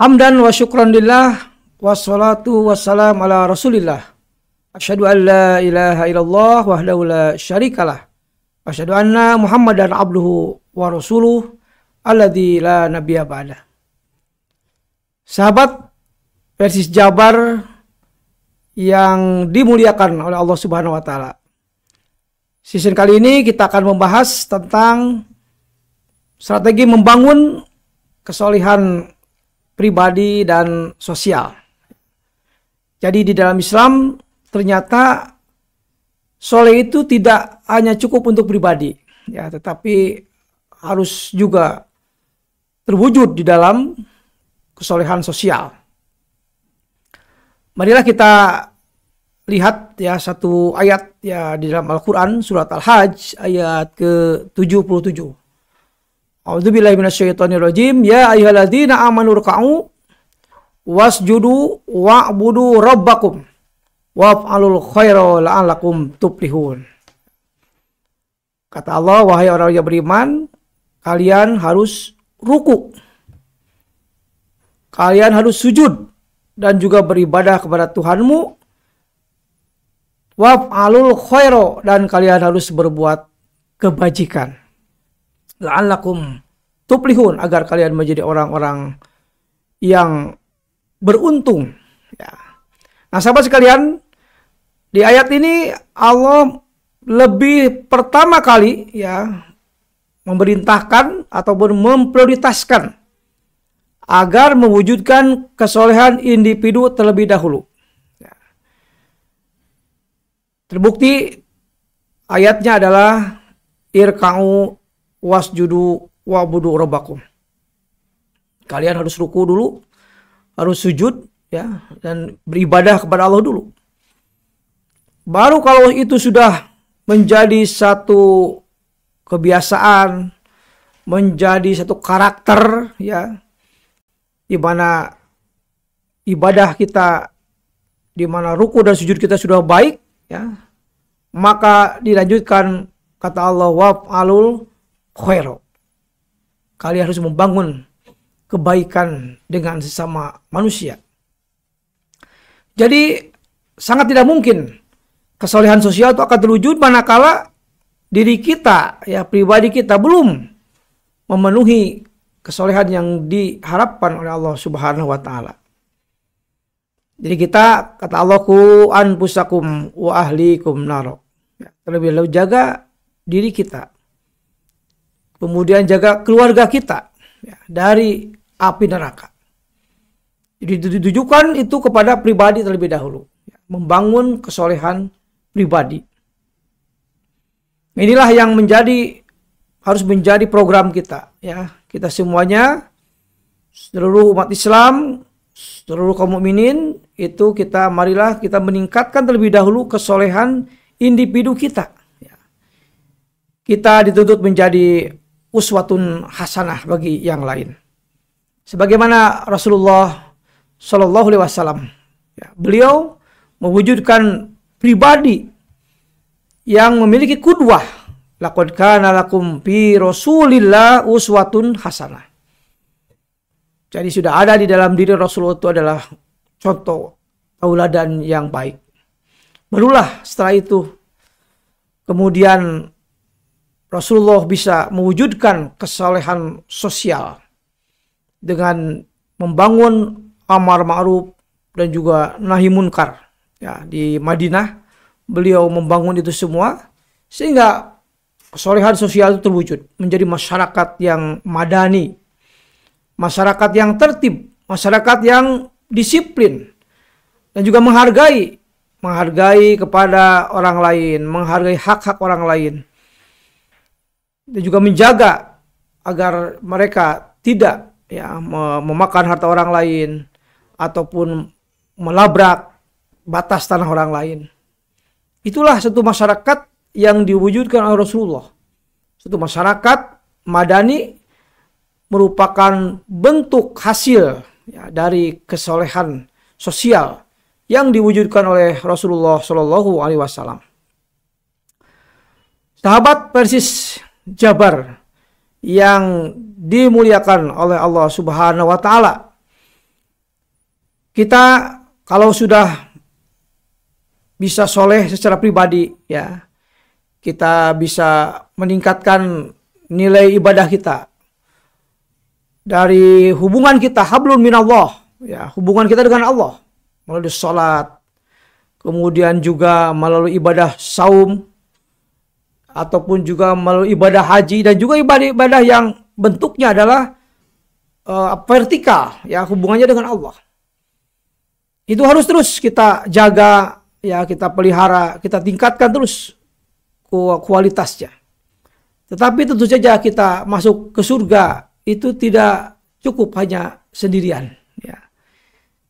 Hamdan wa syukran lillah wassalatu wassalam ala rasulillah. Asyhadu an la ilaha illallah wahdahu la syarikalah. Asyhadu anna Muhammadan abduhu wa rasuluh alladzi la nabiyya ba'dah. Sahabat Persis Jabar yang dimuliakan oleh Allah Subhanahu wa taala. Season kali ini kita akan membahas tentang strategi membangun kesolehan pribadi dan sosial. Jadi di dalam Islam ternyata soleh itu tidak hanya cukup untuk pribadi, ya, tetapi harus juga terwujud di dalam kesolehan sosial. Marilah kita lihat ya satu ayat ya di dalam Al-Qur'an surat Al-Hajj ayat ke-77. A'udzubillahi minasyaitonirrajim. Ya ayyuhalladzina amanu ruk'u wasjudu wa'budu rabbakum waf'alul khaira la'allakum tuflihun. Kata Allah, wahai orang yang beriman, kalian harus ruku. Kalian harus sujud dan juga beribadah kepada Tuhanmu. Waf'alul khaira, dan kalian harus berbuat kebajikan. La'allakum tuflihun, agar kalian menjadi orang-orang yang beruntung. Ya. Nah, sahabat sekalian, di ayat ini Allah lebih pertama kali ya memerintahkan ataupun memprioritaskan agar mewujudkan kesolehan individu terlebih dahulu. Ya. Terbukti ayatnya adalah irka'u wasjudu wa'budu rabbakum. Kalian harus ruku dulu, harus sujud ya, dan beribadah kepada Allah dulu. Baru kalau itu sudah menjadi satu kebiasaan, menjadi satu karakter ya, di mana ibadah kita, di mana ruku dan sujud kita sudah baik ya, maka dilanjutkan kata Allah waf'alul khaira. Kalian harus membangun kebaikan dengan sesama manusia. Jadi sangat tidak mungkin kesolehan sosial itu akan terwujud manakala diri kita ya pribadi kita belum memenuhi kesolehan yang diharapkan oleh Allah Subhanahu wa taala. Jadi kita, kata Allah, ku anfusakum wa ahlikum nar. Ya, terlebih dahulu jaga diri kita. Kemudian jaga keluarga kita ya, dari api neraka. Jadi ditujukan itu kepada pribadi terlebih dahulu. Ya, membangun kesolehan pribadi. Inilah yang harus menjadi program kita. Ya, kita semuanya, seluruh umat Islam, seluruh kaum mukminin itu marilah kita meningkatkan terlebih dahulu kesolehan individu kita. Ya. Kita dituntut menjadi uswatun hasanah bagi yang lain. Sebagaimana Rasulullah Shallallahu Alaihi Wasallam, ya, beliau mewujudkan pribadi yang memiliki qudwah. Laqad kana lakum fi Rasulillah uswatun hasanah. Jadi sudah ada di dalam diri Rasulullah itu adalah contoh tauladan yang baik. Barulah setelah itu kemudian Rasulullah bisa mewujudkan kesolehan sosial dengan membangun amar ma'ruf dan juga nahi munkar. Ya, di Madinah beliau membangun itu semua sehingga kesolehan sosial itu terwujud menjadi masyarakat yang madani, masyarakat yang tertib, masyarakat yang disiplin dan juga menghargai kepada orang lain, menghargai hak-hak orang lain. Dan juga menjaga agar mereka tidak ya memakan harta orang lain ataupun melabrak batas tanah orang lain. Itulah satu masyarakat yang diwujudkan oleh Rasulullah. Satu masyarakat madani merupakan bentuk hasil ya, dari kesolehan sosial yang diwujudkan oleh Rasulullah Shallallahu Alaihi Wasallam. Sahabat Persis Jabar yang dimuliakan oleh Allah Subhanahu wa taala. kita kalau sudah bisa soleh secara pribadi, ya, kita bisa meningkatkan nilai ibadah kita dari hubungan kita hablum minallah, ya, hubungan kita dengan Allah melalui sholat, kemudian juga melalui ibadah saum, ataupun juga melalui ibadah haji, dan juga ibadah-ibadah yang bentuknya adalah vertikal, ya, hubungannya dengan Allah. Itu harus terus kita jaga, ya, kita pelihara, kita tingkatkan terus kualitasnya. Tetapi tentu saja kita masuk ke surga itu tidak cukup hanya sendirian, ya.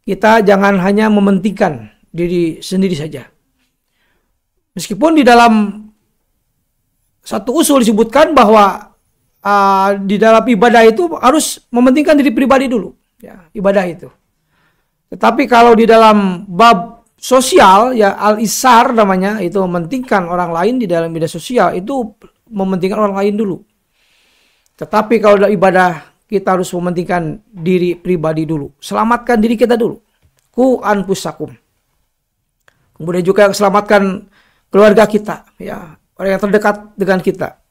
Kita jangan hanya mementingkan diri sendiri saja. Meskipun di dalam satu usul disebutkan bahwa di dalam ibadah itu harus mementingkan diri pribadi dulu, ya, ibadah itu. Tetapi kalau di dalam bab sosial, ya, al-isar namanya, itu mementingkan orang lain di dalam media sosial, itu mementingkan orang lain dulu. Tetapi kalau dalam ibadah kita harus mementingkan diri pribadi dulu, selamatkan diri kita dulu. Ku anfusakum. Kemudian juga selamatkan keluarga kita, ya, orang yang terdekat dengan kita,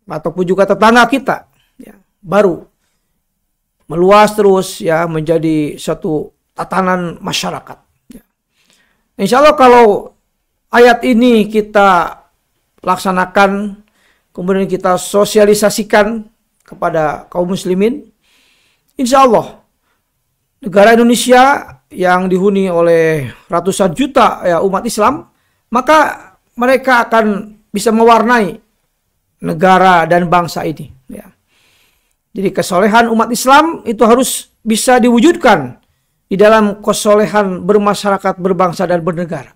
ataupun juga tetangga kita, ya, baru meluas terus, ya, menjadi satu tatanan masyarakat, ya. Insya Allah kalau ayat ini kita laksanakan, kemudian kita sosialisasikan kepada kaum muslimin, insya Allah negara Indonesia yang dihuni oleh ratusan juta, ya, umat Islam, maka mereka akan bisa mewarnai negara dan bangsa ini, ya. Jadi kesolehan umat Islam itu harus bisa diwujudkan di dalam kesolehan bermasyarakat, berbangsa, dan bernegara.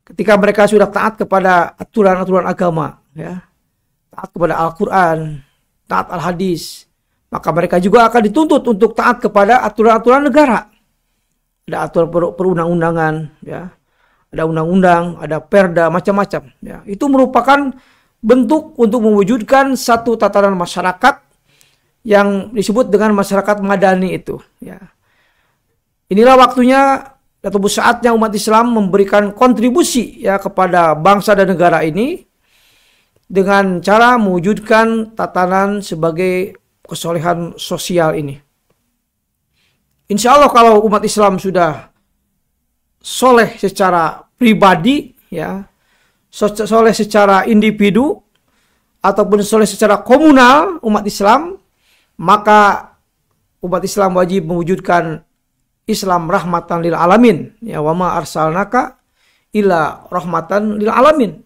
Ketika mereka sudah taat kepada aturan-aturan agama, ya, taat kepada Al-Quran, taat Al-Hadis, maka mereka juga akan dituntut untuk taat kepada aturan-aturan negara. Ada aturan perundang-undangan, ya, ada undang-undang, ada perda, macam-macam, ya. Itu merupakan bentuk untuk mewujudkan satu tatanan masyarakat yang disebut dengan masyarakat madani itu, ya. Inilah waktunya atau saatnya umat Islam memberikan kontribusi, ya, kepada bangsa dan negara ini dengan cara mewujudkan tatanan sebagai kesolehan sosial ini. Insya Allah kalau umat Islam sudah soleh secara pribadi, ya, soleh secara individu, ataupun soleh secara komunal umat Islam, maka umat Islam wajib mewujudkan Islam rahmatan lil alamin, ya, wa ma arsalnaka illa rahmatan lil alamin.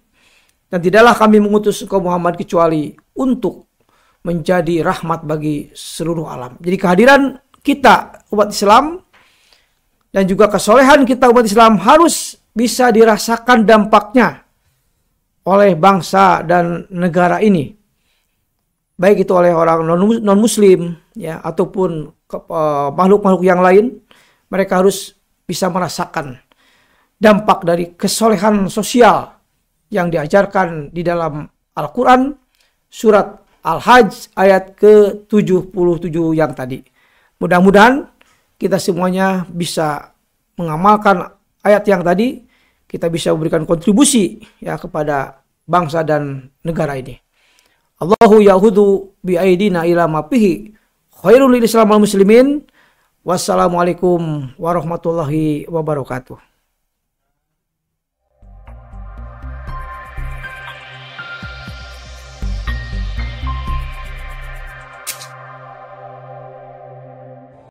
Dan tidaklah kami mengutus engkau Muhammad kecuali untuk menjadi rahmat bagi seluruh alam. Jadi kehadiran kita umat Islam dan juga kesolehan kita umat Islam harus bisa dirasakan dampaknya oleh bangsa dan negara ini. Baik itu oleh orang non-muslim, ya, ataupun makhluk-makhluk yang lain, mereka harus bisa merasakan dampak dari kesolehan sosial yang diajarkan di dalam Al-Quran surat Al-Hajj ayat ke-77 yang tadi. Mudah-mudahan kita semuanya bisa mengamalkan ayat yang tadi, kita bisa memberikan kontribusi, ya, kepada bangsa dan negara ini. Allahu yahudu bi aidina ila ma fihi khairul lil Islam wal muslimin. Wassalamualaikum warahmatullahi wabarakatuh.